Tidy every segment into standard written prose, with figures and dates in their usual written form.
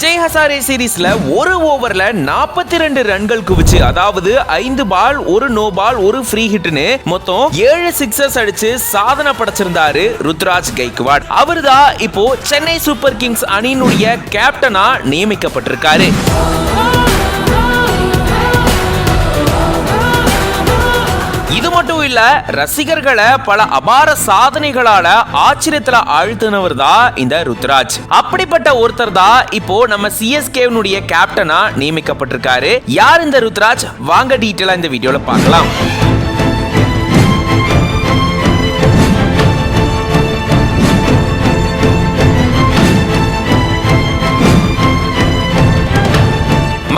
விஜய் ஹசாரே சீரீஸ்ல ஒரு ஓவர்ல 42 ரன்கள் குவிச்சு, அதாவது 5 பால் 1 நோ பால் 1 ஃப்ரீ ஹிட்னு மொத்தம் 7 சிக்ஸர்ஸ் அடிச்சு சாதனை படைச்சிருந்தாரு ருத்ராஜ் கெய்க்வாட். அவர்தான் இப்போ சென்னை சூப்பர் கிங்ஸ் அணியினுடைய கேப்டனா நியமிக்கப்பட்டிருக்காரு. இது மட்டும் இல்ல, ரசிகர்களை பல அபார சாதனைகளால ஆச்சரியத்துல ஆழ்த்தினவர் தான் இந்த ருத்ராஜ். அப்படிப்பட்ட ஒருத்தர் தான் இப்போ நம்ம சிஎஸ்கேவினுடைய கேப்டனா நியமிக்கப்பட்டிருக்காரு. யார் இந்த ருத்ராஜ்? வாங்க டீட்டெயிலா இந்த வீடியோல பார்க்கலாம்.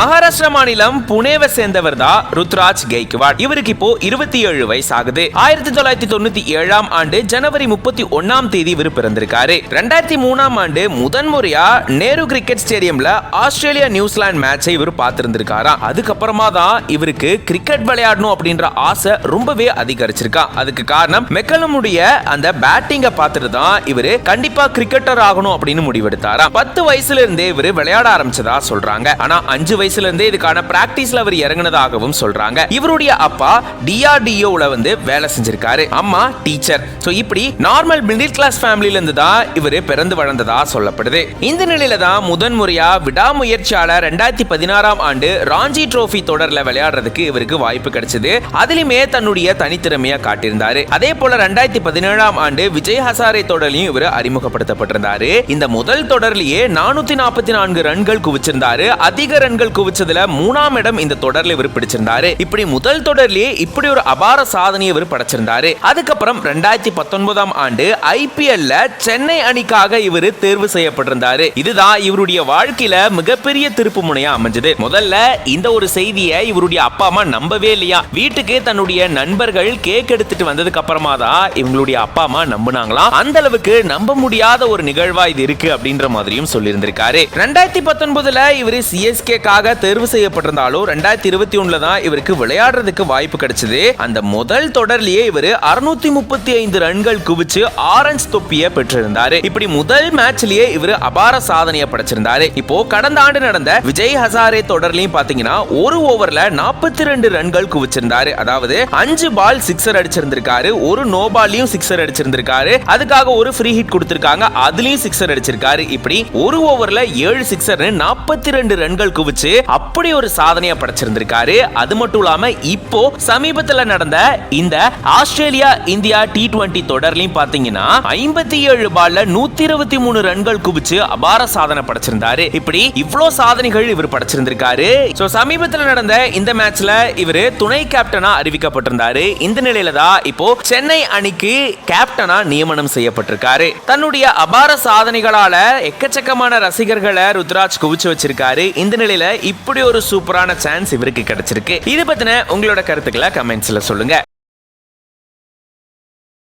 மகாராஷ்டிரா மாநிலம் புனேவை சேர்ந்தவர் தான் ருத்ராஜ் கெய்க்வாட். இவருக்கு இப்போ 27 வயசு ஆகுது. 1997ஆம் ஆண்டு ஜனவரி 31ஆம் தேதி இவர் பிறந்திருக்காரு. 2003ஆம் ஆண்டு முதன்முறையா நேரு கிரிக்கெட் ஸ்டேடியம்ல ஆஸ்திரேலியா நியூசிலாந்து மேட்சை இவர் பார்த்திருந்திருக்காராம். அதுக்கப்புறமா தான் இவருக்கு கிரிக்கெட் விளையாடணும் அப்படின்ற ஆசை ரொம்பவே அதிகரிச்சிருக்கா. அதுக்கு காரணம் மெக்கலமுடைய அந்த பேட்டிங்கை பார்த்துட்டு தான் இவரு கண்டிப்பா கிரிக்கெட்டர் ஆகணும் அப்படின்னு முடிவெடுத்தாராம். 10 வயசுல இருந்தே இவர் விளையாட ஆரம்பிச்சதா சொல்றாங்க. ஆனா 5 வயசுல இருந்தே இதுக்கான பிராக்டிஸ்ல அவர் இறங்குனதாகவும் சொல்றாங்க. இவருடைய அப்பா டிஆர்டிஓல வேலை செஞ்சிருக்காரு, அம்மா டீச்சர். சோ இப்படி நார்மல் மிடில் கிளாஸ் ஃபேமிலில இருந்து தான் இவர் பிறந்து வளர்ந்ததா சொல்லப்படுது. இந்த நிலையில தான் முதன்முறையா விடாமுயற்சியால 2016ஆம் ஆண்டு ராஞ்சி ட்ரோஃபி தொடர்ல விளையாடுறதுக்கு இவருக்கு வாய்ப்பு கிடைச்சது. அதிலுமே தன்னுடைய தனித்திறமையா காட்டியிருந்தாரு. அதே போல 2017ஆம் ஆண்டு விஜய் ஹசாரே தொடர்லையும் இவர் அறிமுகப்படுத்தப்பட்டிருந்தாரு. இந்த முதல் தொடர்லயே 444 ரன்கள் குவிச்சிருந்தாரு. அதிக ரன்கள் குவிச்சதுல 3ஆம் இடம் இந்த தொடர்ல இவர் பிடிச்சிருந்தாரு. இப்படி முதல் தொடர்லயே இப்படி ஒரு அபார சாதனையை இவர் படைச்சிருந்தாரு. அதுக்கப்புறம் 2019ஆம் ஆண்டு ஐபிஎல்ல சென்னை அணிக்காக இவர் தேர்வு செய்யப்பட்டிருந்தாரு. இதுதான் இவருடைய வாழ்க்கையில மிகப்பெரிய திருப்பு முனையா அமைஞ்சது. முதல்ல இந்த ஒரு செய்தியை இவருடைய அப்பா அம்மா நம்பவே இல்லையா. வீட்டுக்கு தன்னுடைய நண்பர்கள் கேக் எடுத்துட்டு வந்ததுக்கு அப்புறமா தான் இவங்களுடைய அப்பா அம்மா நம்பினாங்களாம். அந்த அளவுக்கு நம்ப முடியாத ஒரு நிகழ்வா இது இருக்கு அப்படின்ற மாதிரியும் சொல்லியிருந்திருக்காரு. 2019ல இவர் சிஎஸ்கேக்காக தேர்வு செய்யப்பட்டிருந்தாலும் 2021ல தான் இவருக்கு விளையாடுறதுக்கு வாய்ப்பு கிடைச்சது. அந்த முதல் தொடர்லயே இவர் 635 ரன்கள் குவிச்சு ஆரஞ்சு தொப்பியை பெற்றிருந்தாரு. இப்படி முதல் மேட்ச்லயே இவர் அபார சாதனையை படைச்சிருந்தாரு. இப்போ கடந்த ஆண்டு நடந்த விஜய் ஹசாரே தொடர்லயும் பாத்தீங்கன்னா ஒரு ஓவர்ல 42 ரன்கள் குவிச்சிருந்தாரு. அதாவது 5 பால் சிக்ஸர் அடிச்சிருந்திருக்காரு, ஒரு நோ பால்லையும் சிக்ஸர் அடிச்சிருந்திருக்காரு. அதுக்காக ஒரு ஃப்ரீ ஹிட் கொடுத்திருக்காங்க, அதுலயும் சிக்ஸர் அடிச்சிருக்காரு. இப்படி ஒரு ஓவர்ல 7 சிக்ஸர் 42 ரன்கள் குவிச்சு அப்படி ஒரு சாதனையை படைச்சிருந்திருக்காரு. அது மட்டும் இல்லாம இப்போ சமீபத்தில் நடந்த இந்த ஆஸ்திரேலியா இந்தியா T20 தொடர்லயும் பாத்தீங்கன்னா 57 பால்ல 123 ரன்கள் குவிச்சு அபார சாதனை படைச்சிருந்தாரு. இப்படி இவ்ளோ சாதனைகள் இவர் படைச்சிருந்திருக்காரு. சோ சமீபத்தில் நடந்த இந்த மேட்ச்ல இவர் துணை கேப்டனா அறிவிக்கப்பட்டிருந்தாரு. இந்த நிலையில தான் இப்போ சென்னை அணிக்கு கேப்டனா நியமனம் செய்யப்பட்டிருக்காரு. தன்னுடைய அபார சாதனைகளால எக்கச்சக்கமான ரசிகர்களை ருத்ராஜ் குவிச்சு வச்சிருக்காரு. இந்த நிலையில இப்படி ஒரு சூப்பரான சான்ஸ் இவருக்கு கிடைச்சிருக்கு. இது பத்தின உங்களோட கருத்துக்களை கமெண்ட்ஸ்ல சொல்லுங்க.